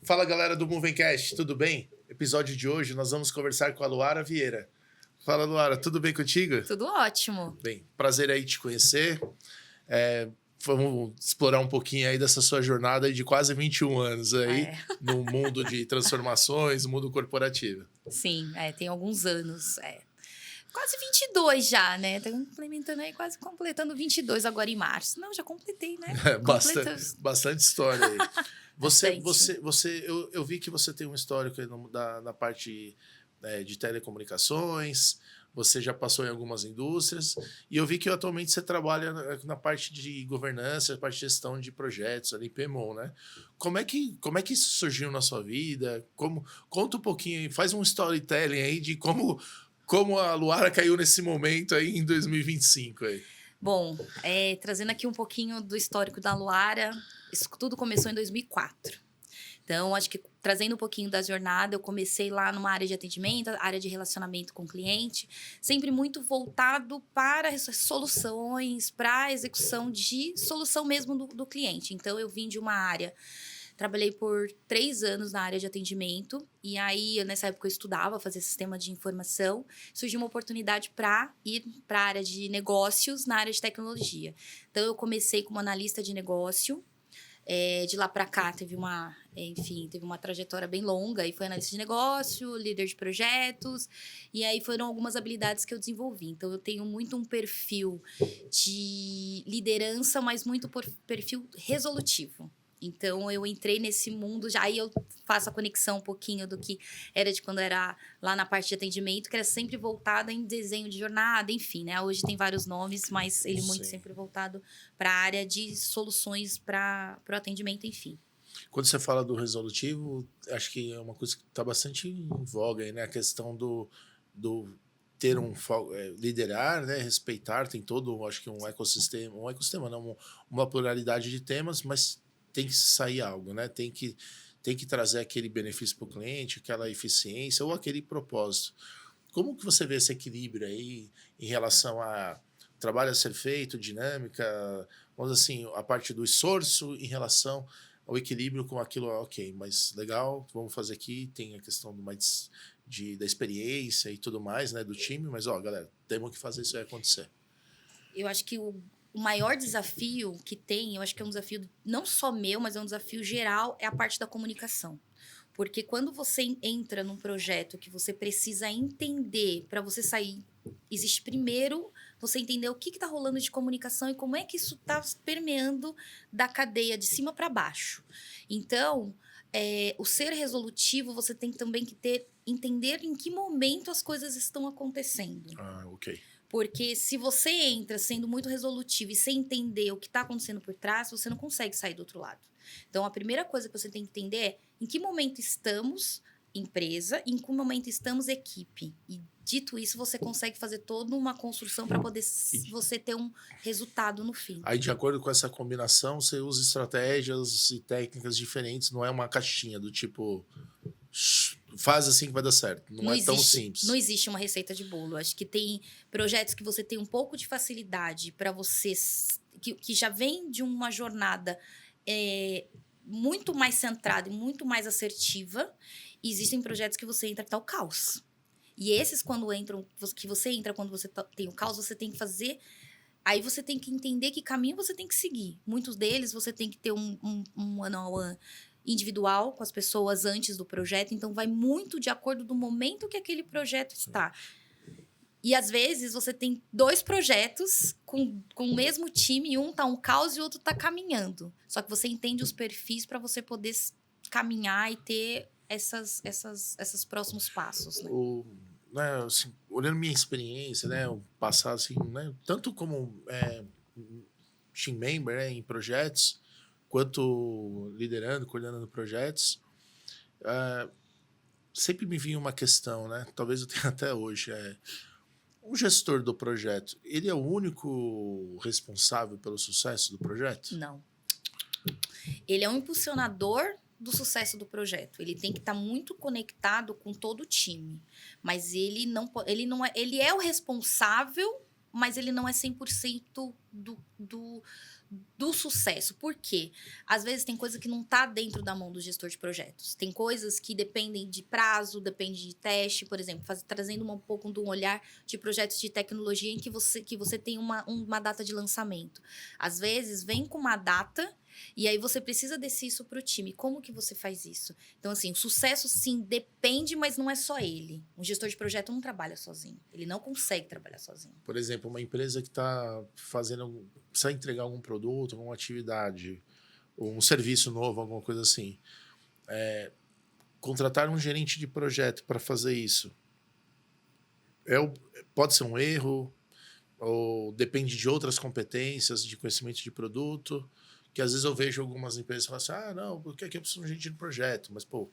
Fala galera do Movingcast, tudo bem? Episódio de hoje nós vamos conversar com a Luara Vieira. Fala Luara, tudo bem contigo? Tudo ótimo. Bem, prazer aí te conhecer. Vamos explorar um pouquinho aí dessa sua jornada aí de quase 21 anos aí no mundo de transformações, no mundo corporativo. Sim, tem alguns anos. Quase 22 já, né? Tô implementando aí, quase completando 22 agora em março. Não, já completei, né? Bastante história aí. Eu vi que você tem um histórico aí na parte de telecomunicações, você já passou em algumas indústrias, e eu vi que atualmente você trabalha na parte de governança, na parte de gestão de projetos, ali, PMO, né? Como é que isso surgiu na sua vida? Conta um pouquinho aí, faz um storytelling aí de como a Luara caiu nesse momento aí em 2025 aí. Bom, trazendo aqui um pouquinho do histórico da Luara, isso tudo começou em 2004. Então, acho que trazendo um pouquinho da jornada, eu comecei lá numa área de atendimento, área de relacionamento com o cliente, sempre muito voltado para soluções, para a execução de solução mesmo do cliente. Então, eu vim de uma área... Trabalhei por 3 anos na área de atendimento. E aí, nessa época, eu estudava, fazia sistema de informação. Surgiu uma oportunidade para ir para a área de negócios, na área de tecnologia. Então, eu comecei como analista de negócio. De lá para cá, teve uma trajetória bem longa. E foi analista de negócio, líder de projetos. E aí, foram algumas habilidades que eu desenvolvi. Então, eu tenho muito um perfil de liderança, mas muito perfil resolutivo. Então, eu entrei nesse mundo, já aí eu faço a conexão um pouquinho do que era de quando era lá na parte de atendimento, que era sempre voltada em desenho de jornada, enfim, né? Hoje tem vários nomes, mas ele muito sempre voltado para a área de soluções para o atendimento, enfim. Quando você fala do resolutivo, acho que é uma coisa que está bastante em voga aí, né? A questão do ter liderar, né? Respeitar, tem todo, acho que um ecossistema não, uma pluralidade de temas, mas tem que sair algo, né? Tem que trazer aquele benefício para o cliente, aquela eficiência ou aquele propósito. Como que você vê esse equilíbrio aí em relação a trabalho a ser feito, dinâmica, vamos assim, a parte do esforço em relação ao equilíbrio com aquilo, ok, mas legal, vamos fazer aqui, tem a questão da experiência e tudo mais, né, do time, mas, galera, temos que fazer isso aí acontecer. Eu acho que o maior desafio que tem, eu acho que é um desafio não só meu, mas é um desafio geral, é a parte da comunicação. Porque quando você entra num projeto que você precisa entender, para você sair, existe primeiro você entender o que está rolando de comunicação e como é que isso está permeando da cadeia de cima para baixo. Então, o ser resolutivo, você tem também que entender em que momento as coisas estão acontecendo. Ok. Porque se você entra sendo muito resolutivo e sem entender o que está acontecendo por trás, você não consegue sair do outro lado. Então, a primeira coisa que você tem que entender é em que momento estamos empresa, em que momento estamos equipe. E, dito isso, você consegue fazer toda uma construção para poder você ter um resultado no fim. Aí, de acordo com essa combinação, você usa estratégias e técnicas diferentes, não é uma caixinha do tipo... faz assim que vai dar certo. Não é tão simples. Não existe uma receita de bolo. Acho que tem projetos que você tem um pouco de facilidade para você... Que já vem de uma jornada muito mais centrada e muito mais assertiva. E existem projetos que você entra que tá o caos. E esses, quando você entra quando você tem o caos, você tem que fazer... Aí você tem que entender que caminho você tem que seguir. Muitos deles você tem que ter um one-on-one individual com as pessoas antes do projeto, então vai muito de acordo do momento que aquele projeto está. E às vezes você tem 2 projetos com o mesmo time, e um tá um caos e o outro tá caminhando. Só que você entende os perfis para você poder caminhar e ter esses próximos passos. Né? Assim, olhando minha experiência, né, o passado, assim, né, tanto como team member, né, em projetos, quanto liderando, coordenando projetos, sempre me vinha uma questão, né? Talvez eu tenha até hoje. O gestor do projeto, ele é o único responsável pelo sucesso do projeto? Não. Ele é um impulsionador do sucesso do projeto. Ele tem que estar muito conectado com todo o time. Mas ele é o responsável, mas ele não é 100% do sucesso. Por quê? Às vezes tem coisa que não está dentro da mão do gestor de projetos. Tem coisas que dependem de prazo, depende de teste, por exemplo, trazendo um pouco de um olhar de projetos de tecnologia em que você tem uma data de lançamento. Às vezes vem com uma data e aí você precisa descer isso para o time. Como que você faz isso? Então, assim, o sucesso, sim, depende, mas não é só ele. Um gestor de projeto não trabalha sozinho. Ele não consegue trabalhar sozinho. Por exemplo, uma empresa que está precisa entregar algum produto, alguma atividade, ou um serviço novo, alguma coisa assim. Contratar um gerente de projeto para fazer isso pode ser um erro, ou depende de outras competências, de conhecimento de produto, que às vezes eu vejo algumas empresas falando assim, não, porque aqui eu preciso de um gerente de projeto, mas, pô, o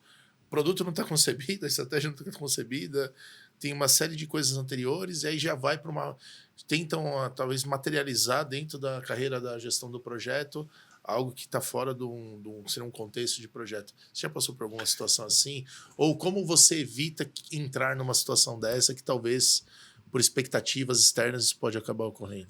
produto não está concebido, a estratégia não está concebida, tem uma série de coisas anteriores, e aí já vai para tentam, talvez, materializar dentro da carreira da gestão do projeto algo que está fora ser um contexto de projeto. Você já passou por alguma situação assim? Ou como você evita entrar numa situação dessa que talvez por expectativas externas isso pode acabar ocorrendo?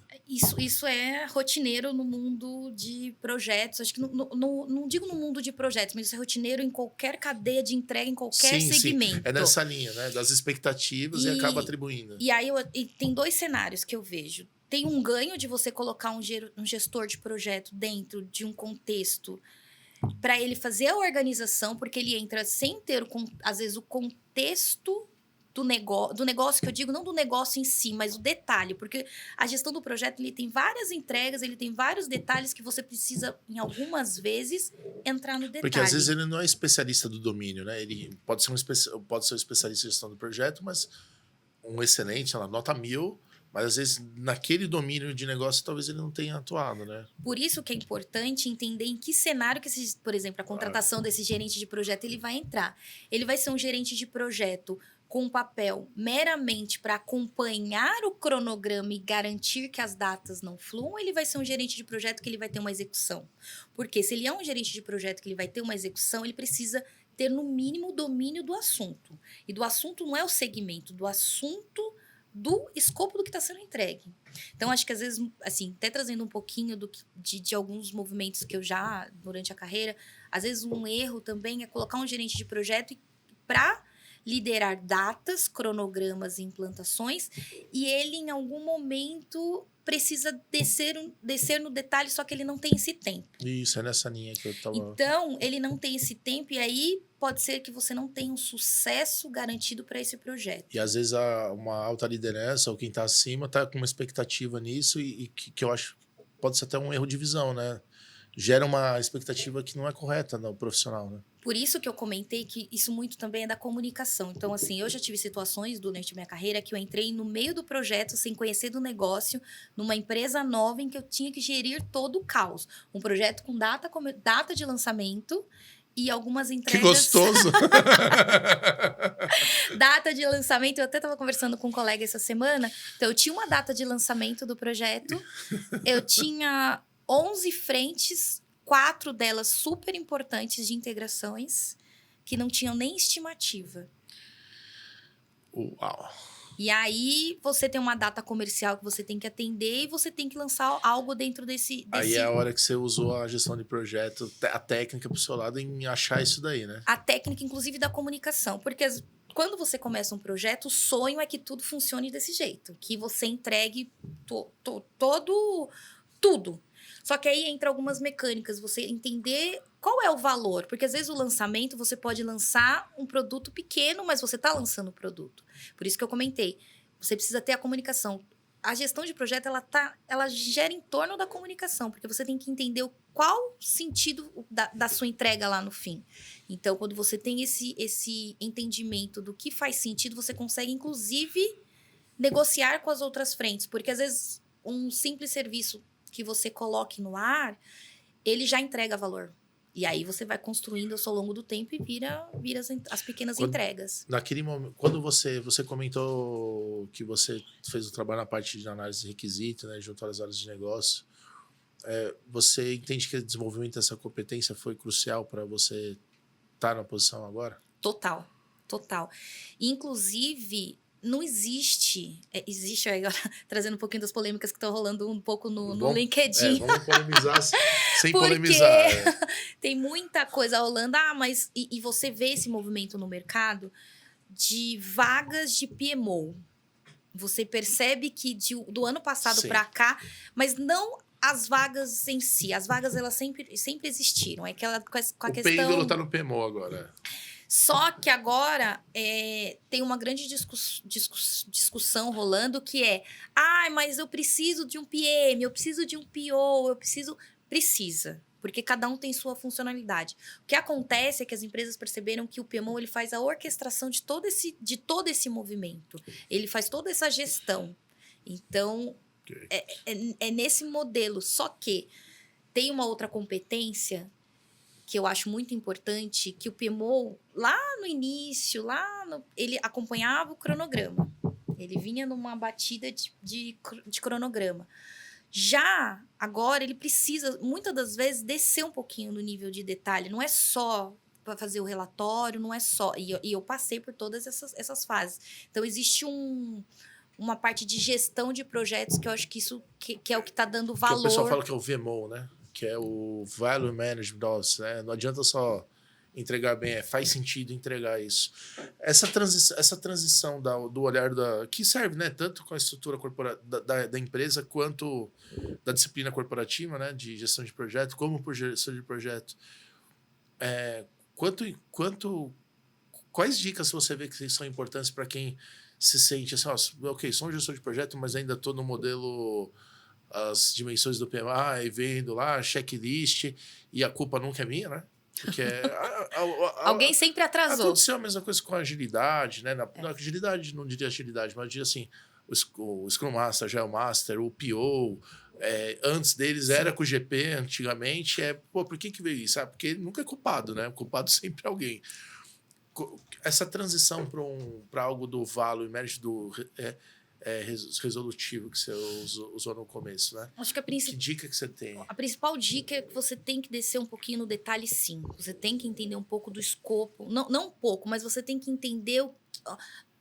Isso é rotineiro no mundo de projetos. Acho que não digo no mundo de projetos, mas isso é rotineiro em qualquer cadeia de entrega, em qualquer segmento. Sim. É nessa linha, né? Das expectativas e acaba atribuindo. E aí tem dois cenários que eu vejo. Tem um ganho de você colocar um gestor de projeto dentro de um contexto para ele fazer a organização, porque ele entra sem ter, às vezes, o contexto do negócio que eu digo, não do negócio em si, mas o detalhe, porque a gestão do projeto ele tem várias entregas, ele tem vários detalhes que você precisa, em algumas vezes, entrar no detalhe. Porque às vezes ele não é especialista do domínio, né? Ele pode ser um especialista em gestão do projeto, mas um excelente, sei lá, nota 1000, mas às vezes naquele domínio de negócio talvez ele não tenha atuado, né? Por isso que é importante entender em que cenário que, por exemplo, a contratação desse gerente de projeto ele vai entrar. Ele vai ser um gerente de projeto com um papel meramente para acompanhar o cronograma e garantir que as datas não fluam, ou ele vai ser um gerente de projeto que ele vai ter uma execução? Porque se ele é um gerente de projeto que ele vai ter uma execução, ele precisa ter, no mínimo, domínio do assunto. E do assunto não é o segmento, do assunto do escopo do que está sendo entregue. Então, acho que às vezes, assim, até trazendo um pouquinho de alguns movimentos que eu já, durante a carreira, às vezes um erro também é colocar um gerente de projeto para liderar datas, cronogramas e implantações, e ele, em algum momento, precisa descer no detalhe, só que ele não tem esse tempo. Isso, é nessa linha que eu estava... Então, ele não tem esse tempo, e aí pode ser que você não tenha um sucesso garantido para esse projeto. E às vezes uma alta liderança, ou quem está acima, está com uma expectativa nisso, e que eu acho que pode ser até um erro de visão, né? Gera uma expectativa que não é correta no profissional, né? Por isso que eu comentei que isso muito também é da comunicação. Então, assim, eu já tive situações durante a minha carreira que eu entrei no meio do projeto, sem conhecer do negócio, numa empresa nova em que eu tinha que gerir todo o caos. Um projeto com data de lançamento e algumas entregas... Que gostoso! Data de lançamento, eu até estava conversando com um colega essa semana. Então, eu tinha uma data de lançamento do projeto, eu tinha 11 frentes, 4 delas super importantes de integrações, que não tinham nem estimativa. Uau! E aí, você tem uma data comercial que você tem que atender e você tem que lançar algo dentro desse... Aí é a hora que você usou a gestão de projeto, a técnica pro seu lado em achar isso daí, né? A técnica, inclusive, da comunicação. Porque quando você começa um projeto, o sonho é que tudo funcione desse jeito. Que você entregue tudo. Só que aí entra algumas mecânicas, você entender qual é o valor. Porque às vezes o lançamento, você pode lançar um produto pequeno, mas você está lançando o produto. Por isso que eu comentei, você precisa ter a comunicação. A gestão de projeto, ela gera em torno da comunicação, porque você tem que entender qual o sentido da sua entrega lá no fim. Então, quando você tem esse entendimento do que faz sentido, você consegue, inclusive, negociar com as outras frentes. Porque às vezes um simples serviço que você coloque no ar, ele já entrega valor. E aí você vai construindo isso ao longo do tempo e vira as pequenas entregas. Naquele momento, quando você comentou que você fez o trabalho na parte de análise de requisito, né, junto às áreas de negócio, você entende que o desenvolvimento dessa competência foi crucial para você estar na posição agora? Total. Inclusive, não existe. Existe agora, trazendo um pouquinho das polêmicas que estão rolando um pouco no Vamos- LinkedIn. Vamos polemizar sem Porque polemizar. tem muita coisa rolando. Mas e você vê esse movimento no mercado de vagas de PMO. Você percebe que do ano passado Sim. para cá, mas não as vagas em si. As vagas, elas sempre existiram. É aquela com a O questão... pêndulo tá no PMO agora. Só que agora tem uma grande discussão rolando que é: mas eu preciso de um PM, eu preciso de um PO, eu preciso... Precisa, porque cada um tem sua funcionalidade. O que acontece é que as empresas perceberam que o PMO ele faz a orquestração de todo esse movimento. Ele faz toda essa gestão. Então, Ok. é nesse modelo. Só que tem uma outra competência que eu acho muito importante, que o PMO, lá no início, ele acompanhava o cronograma. Ele vinha numa batida de cronograma. Já agora, ele precisa, muitas das vezes, descer um pouquinho no nível de detalhe. Não é só para fazer o relatório, não é só... E eu passei por todas essas fases. Então, existe uma parte de gestão de projetos que eu acho que isso que é o que está dando valor. Que o pessoal fala que é o VMO, né? Que é o Value Management Office, né? Não adianta só entregar bem, faz sentido entregar isso. Essa transição do olhar que serve, né? Tanto com a estrutura da empresa quanto da disciplina corporativa, né? De gestão de projeto, como por gestão de projeto. Quais dicas você vê que são importantes para quem se sente assim, ok, sou um gestor de projeto, mas ainda estou no modelo, as dimensões do PMA, e vendo lá, checklist, e a culpa nunca é minha, né? Porque alguém sempre atrasou. Aconteceu a mesma coisa com a agilidade, né? Na agilidade, não diria agilidade, mas diria assim, o Scrum Master já é o Master, o PO, antes deles era com o GP, antigamente, por que veio isso? Porque nunca é culpado, né? O culpado sempre é alguém. Essa transição para algo do value, mérito do resolutivo que você usou no começo, né? Acho que que dica que você tem? A principal dica é que você tem que descer um pouquinho no detalhe, sim. Você tem que entender um pouco do escopo. Não um pouco, mas você tem que entender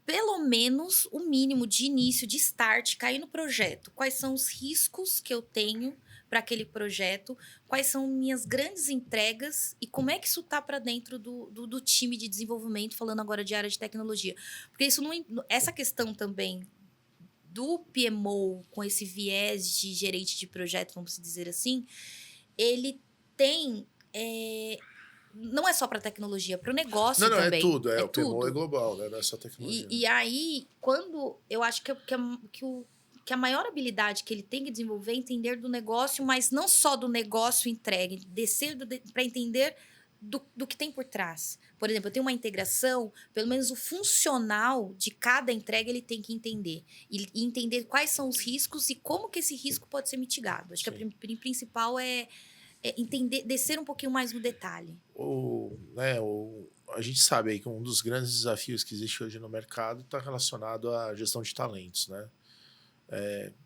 pelo menos o mínimo de início, de start, cair no projeto. Quais são os riscos que eu tenho para aquele projeto? Quais são minhas grandes entregas? E como é que isso está para dentro do time de desenvolvimento, falando agora de área de tecnologia? Porque essa questão também do PMO com esse viés de gerente de projeto, vamos dizer assim, ele tem... não é só para tecnologia, para o negócio também. É tudo. O tudo. PMO é global, né? Não é só tecnologia. E aí, quando eu acho que a maior habilidade que ele tem que desenvolver é entender do negócio, mas não só do negócio entregue, descer para entender do que tem por trás. Por exemplo, eu tenho uma integração, pelo menos o funcional de cada entrega ele tem que entender. E entender quais são os riscos e como que esse risco pode ser mitigado. Acho que a principal é entender, descer um pouquinho mais no detalhe. A gente sabe aí que um dos grandes desafios que existe hoje no mercado está relacionado à gestão de talentos, né?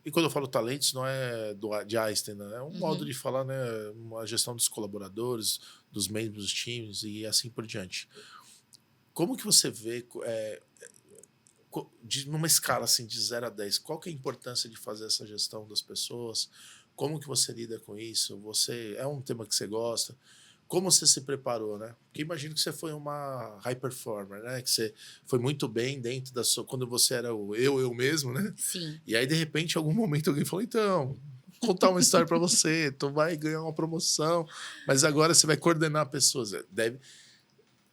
E quando eu falo talentos, não é de Einstein, né? É um modo de falar, né? Uma gestão dos colaboradores, dos membros dos times e assim por diante. Como que você vê, numa escala assim, de 0 a 10, qual que é a importância de fazer essa gestão das pessoas? Como que você lida com isso? É um tema que você gosta? Como você se preparou, né? Porque imagino que você foi uma high performer, né? Que você foi muito bem dentro da sua... Quando você era eu mesmo, né? Sim. E aí, de repente, em algum momento, alguém falou, então, contar uma história para você, tu vai ganhar uma promoção, mas agora você vai coordenar pessoas.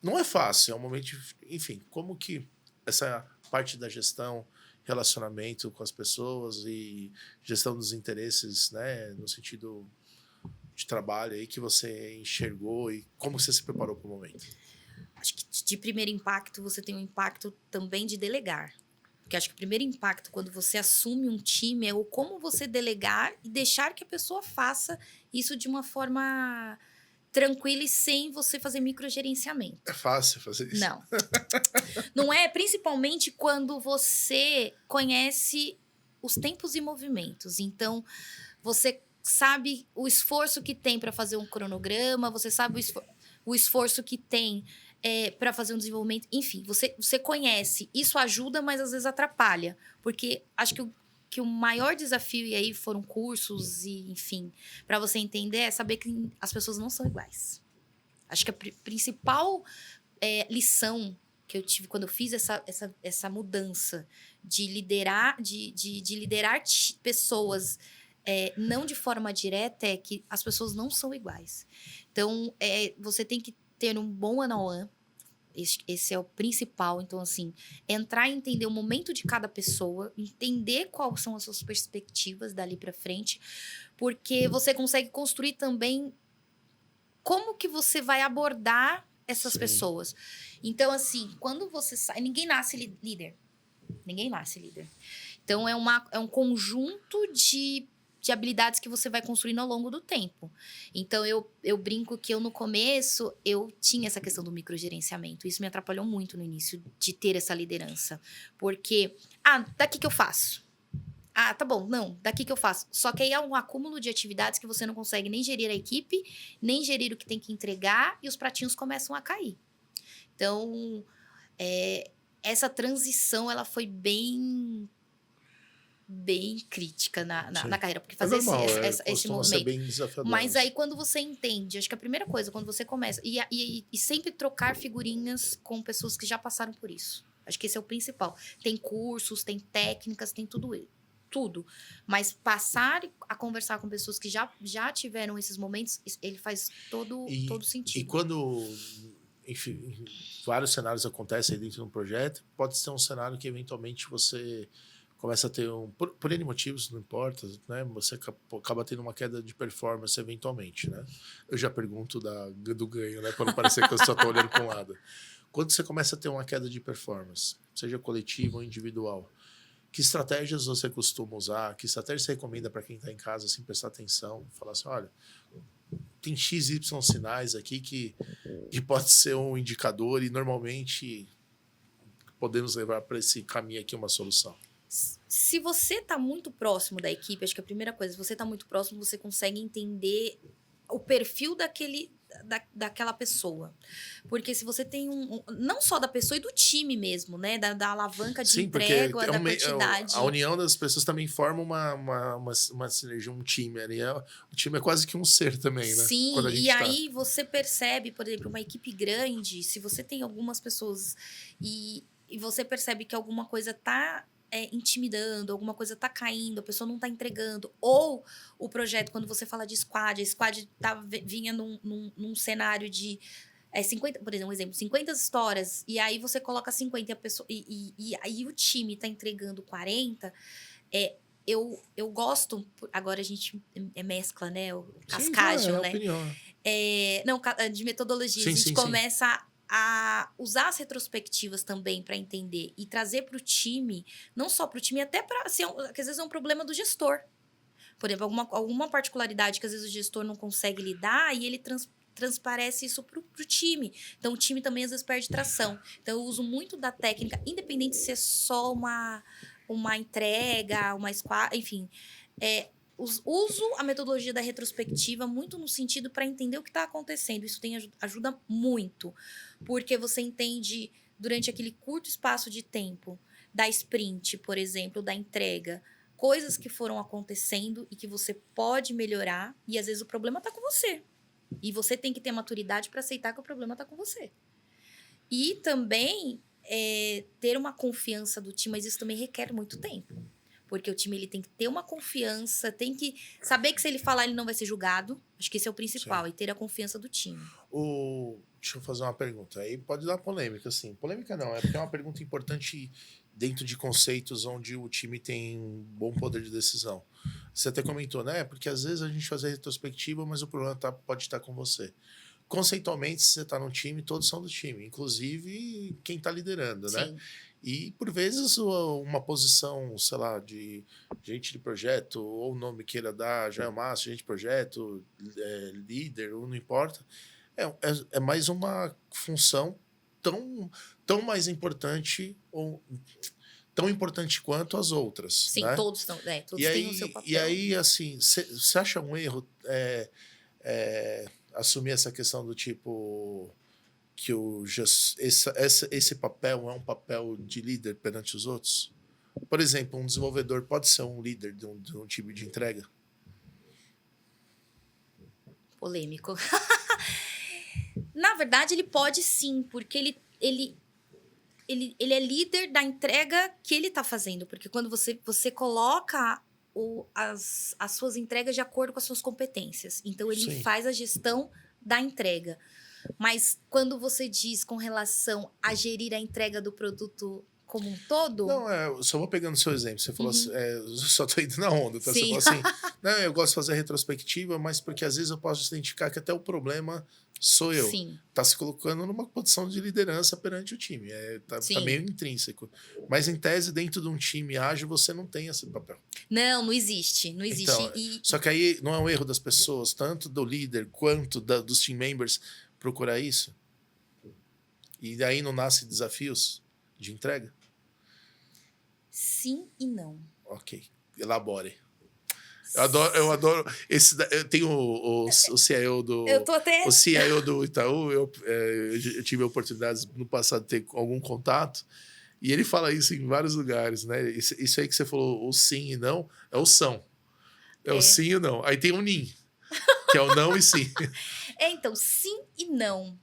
Não é fácil, é um momento... Enfim, como que essa parte da gestão, relacionamento com as pessoas e gestão dos interesses, né? No sentido... de trabalho aí que você enxergou e como você se preparou para o momento? Acho que de primeiro impacto, você tem um impacto também de delegar. Porque acho que o primeiro impacto, quando você assume um time, é o como você delegar e deixar que a pessoa faça isso de uma forma tranquila e sem você fazer microgerenciamento. É fácil fazer isso? Não. Não é, principalmente quando você conhece os tempos e movimentos. Então, você sabe o esforço que tem para fazer um cronograma, você sabe o esforço que tem para fazer um desenvolvimento. Enfim, você conhece. Isso ajuda, mas às vezes atrapalha. Porque acho que o maior desafio, e aí foram cursos e, enfim, para você entender, é saber que as pessoas não são iguais. Acho que a principal lição que eu tive quando eu fiz essa mudança de liderar, de liderar pessoas não de forma direta é que as pessoas não são iguais. Então, você tem que ter um bom one-on-one. Esse é o principal. Então, assim, entrar e entender o momento de cada pessoa, entender quais são as suas perspectivas dali para frente, porque você consegue construir também como que você vai abordar essas Sim. pessoas. Então, assim, quando você sai... Ninguém nasce líder. Ninguém nasce líder. Então, é um conjunto de habilidades que você vai construindo ao longo do tempo. Então, eu brinco que no começo, eu tinha essa questão do microgerenciamento. Isso me atrapalhou muito no início de ter essa liderança. Porque, daqui que eu faço. Tá bom, não, daqui que eu faço. Só que aí é um acúmulo de atividades que você não consegue nem gerir a equipe, nem gerir o que tem que entregar, e os pratinhos começam a cair. Então, essa transição, ela foi bem crítica na carreira, porque fazer normal, esse costuma ser movimento. bem desafiador. Mas aí, quando você entende, acho que a primeira coisa, quando você começa, e sempre trocar figurinhas com pessoas que já passaram por isso. Acho que esse é o principal. Tem cursos, tem técnicas, tem tudo. Mas passar a conversar com pessoas que já tiveram esses momentos, ele faz todo sentido. E quando, enfim, vários cenários acontecem dentro de um projeto, pode ser um cenário que eventualmente você começa a ter por N motivos, não importa, né? Você acaba tendo uma queda de performance eventualmente, né? Eu já pergunto do ganho, né? Para não parecer que eu só estou olhando para um lado. Quando você começa a ter uma queda de performance, seja coletiva ou individual, que estratégias você costuma usar? Que estratégia você recomenda para quem está em casa, assim, prestar atenção? Falar assim, olha, tem XY sinais aqui que pode ser um indicador e normalmente podemos levar para esse caminho aqui uma solução. Se você está muito próximo da equipe, acho que a primeira coisa, se você está muito próximo, você consegue entender o perfil daquela pessoa. Porque se você tem não só da pessoa e do time mesmo, né? Da alavanca de entrega, da quantidade. A união das pessoas também forma uma sinergia, um time. O time é quase que um ser também, né? Sim, e aí você percebe, por exemplo, uma equipe grande, se você tem algumas pessoas e você percebe que alguma coisa tá intimidando, alguma coisa tá caindo, a pessoa não tá entregando. Ou o projeto, quando você fala de squad, a squad vinha num cenário de 50, por exemplo, 50 histórias, e aí você coloca 50 e a pessoa. E aí o time tá entregando 40. Eu gosto. Agora a gente mescla, né? O cascagem, né? Opinião. Não, de metodologia. Sim, a gente começa a usar as retrospectivas também para entender e trazer para o time, não só para o time, até para que às vezes é um problema do gestor. Por exemplo, alguma particularidade que às vezes o gestor não consegue lidar e ele transparece isso para o time. Então, o time também às vezes perde tração. Então, eu uso muito da técnica, independente de ser só uma entrega, uma squad, enfim. Uso a metodologia da retrospectiva muito no sentido para entender o que está acontecendo. Isso ajuda muito, porque você entende, durante aquele curto espaço de tempo, da sprint, por exemplo, da entrega, coisas que foram acontecendo e que você pode melhorar, e às vezes o problema está com você. E você tem que ter maturidade para aceitar que o problema está com você. E também ter uma confiança do time, mas isso também requer muito tempo. Porque o time ele tem que ter uma confiança, tem que saber que se ele falar ele não vai ser julgado. Acho que esse é o principal, Sim. e ter a confiança do time. Deixa eu fazer uma pergunta. Aí pode dar polêmica, assim. Polêmica não, é porque é uma pergunta importante dentro de conceitos onde o time tem um bom poder de decisão. Você até comentou, né? Porque às vezes a gente faz a retrospectiva, mas o problema pode estar com você. Conceitualmente, se você está no time, todos são do time, inclusive quem está liderando, Sim. né? E, por vezes, uma posição, sei lá, de gente de projeto, ou o nome queira dar, já é massa, gente de projeto, líder, ou não importa, é mais uma função tão mais importante, ou tão importante quanto as outras. Sim, né? todos têm o seu papel. E aí, assim, você acha um erro assumir essa questão do tipo... que esse papel é um papel de líder perante os outros? Por exemplo, um desenvolvedor pode ser um líder de um time de entrega? Polêmico. Na verdade, ele pode sim, porque ele é líder da entrega que ele está fazendo. Porque quando você coloca as suas entregas de acordo com as suas competências. Então, ele Sim. faz a gestão da entrega. Mas quando você diz com relação a gerir a entrega do produto como um todo... Não, eu só vou pegando o seu exemplo. Você falou assim, eu só tô indo na onda. Tá? Você Sim. falou assim, não, eu gosto de fazer retrospectiva, mas porque às vezes eu posso identificar que até o problema sou eu. Sim. Tá se colocando numa posição de liderança perante o time. Tá meio intrínseco. Mas em tese, dentro de um time ágil, você não tem esse papel. Não existe. Não existe. Então, só que aí não é um erro das pessoas, tanto do líder quanto dos team members, procurar isso? E daí não nascem desafios de entrega? Sim e não. Ok, elabore. Eu adoro eu tenho o CIO do Eu tô até... o CIO do Itaú. Eu tive a oportunidade no passado de ter algum contato e ele fala isso em vários lugares, né? Isso aí que você falou, o sim e não, é o são. É o sim e o não. Aí tem o nim, que é o não e sim. Então, sim e não.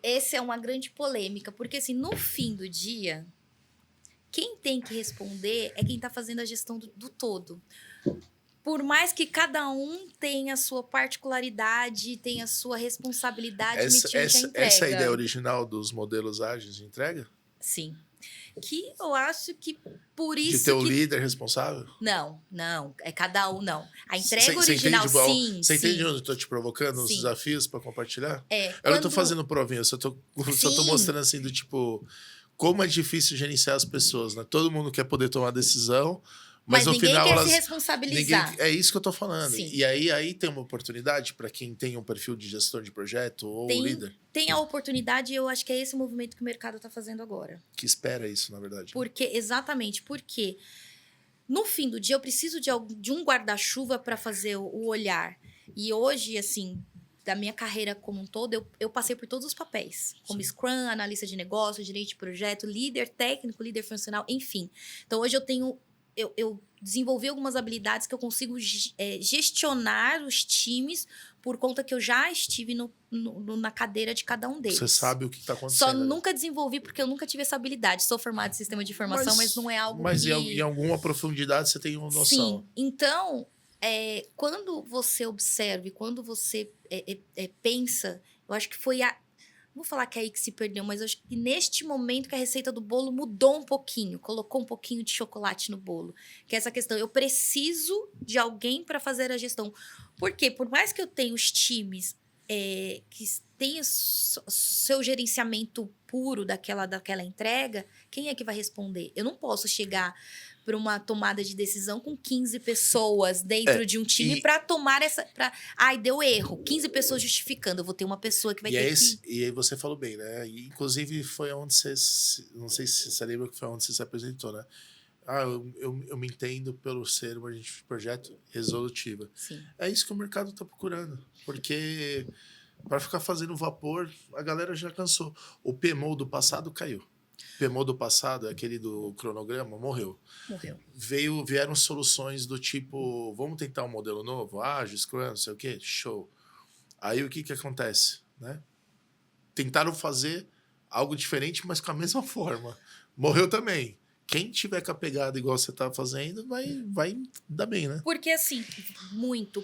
Essa é uma grande polêmica, porque assim, no fim do dia, quem tem que responder é quem está fazendo a gestão do todo. Por mais que cada um tenha a sua particularidade, tenha a sua responsabilidade mediante a entrega. Essa é a ideia original dos modelos ágeis de entrega? Sim. Que eu acho que por isso de ter o líder responsável? Não. É cada um, não. A entrega original, sim. Você entende onde eu estou te provocando os desafios para compartilhar? Eu não estou fazendo provinha, eu só tô mostrando assim do tipo... Como é difícil gerenciar as pessoas, né? Todo mundo quer poder tomar decisão, mas no ninguém final quer se responsabilizar. É isso que eu tô falando. Sim. E aí tem uma oportunidade para quem tem um perfil de gestor de projeto ou líder? Tem a oportunidade, e eu acho que é esse o movimento que o mercado está fazendo agora. Que espera isso, na verdade. Exatamente, porque no fim do dia eu preciso de um guarda-chuva para fazer o olhar. E hoje, assim, da minha carreira como um todo, eu passei por todos os papéis. Como Scrum, analista de negócio, gerente de projeto, líder técnico, líder funcional, enfim. Então, hoje eu desenvolvi algumas habilidades que eu consigo gestionar os times por conta que eu já estive na cadeira de cada um deles. Você sabe o que está acontecendo. Só nunca desenvolvi porque eu nunca tive essa habilidade. Sou formada em sistema de informação, mas não é algo Mas em alguma profundidade você tem uma noção. Sim. Então, quando você observa, quando você pensa, eu acho que foi não vou falar que é aí que se perdeu, mas eu acho que neste momento que a receita do bolo mudou um pouquinho, colocou um pouquinho de chocolate no bolo. Que é essa questão, eu preciso de alguém para fazer a gestão. Por quê? Por mais que eu tenha os times que tenham seu gerenciamento puro daquela entrega, quem é que vai responder? Eu não posso chegar para uma tomada de decisão com 15 pessoas dentro de um time para tomar essa... Ai, deu erro. 15 pessoas justificando. Eu vou ter uma pessoa que vai ter que... E aí você falou bem, né? E, inclusive, foi onde você... Não sei se você lembra que foi onde você se apresentou, né? Eu me entendo pelo ser uma agente de projeto resolutiva. Sim. É isso que o mercado está procurando. Porque para ficar fazendo vapor, a galera já cansou. O PMO do passado caiu. PMO do passado, aquele do cronograma, morreu. Vieram soluções do tipo, vamos tentar um modelo novo? Ágil, Scrum, não sei o quê? Show. Aí o que acontece? Né? Tentaram fazer algo diferente, mas com a mesma forma. Morreu também. Quem tiver com a pegada igual você tá fazendo, vai dar bem, né? Porque assim,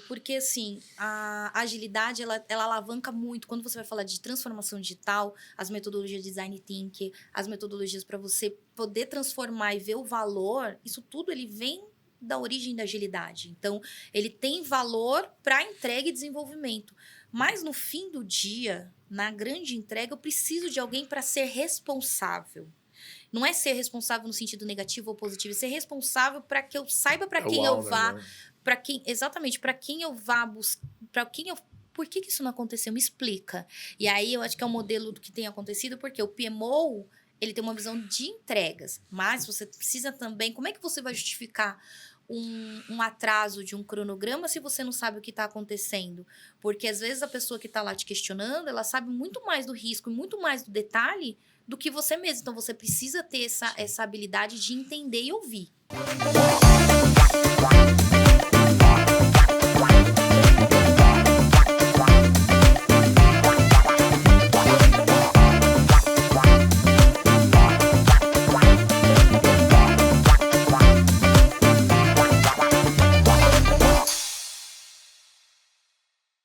porque assim, a agilidade, ela alavanca muito. Quando você vai falar de transformação digital, as metodologias de design thinking, as metodologias para você poder transformar e ver o valor, isso tudo ele vem da origem da agilidade. Então, ele tem valor para entrega e desenvolvimento. Mas no fim do dia, na grande entrega, eu preciso de alguém para ser responsável. Não é ser responsável no sentido negativo ou positivo, é ser responsável para que eu saiba para quem eu vá, exatamente, para quem eu vá buscar, por que isso não aconteceu? Me explica. E aí eu acho que é um modelo do que tem acontecido, porque o PMO, ele tem uma visão de entregas, mas você precisa também, como é que você vai justificar um atraso de um cronograma se você não sabe o que está acontecendo? Porque às vezes a pessoa que está lá te questionando, ela sabe muito mais do risco e muito mais do detalhe do que você mesmo. Então você precisa ter essa habilidade de entender e ouvir.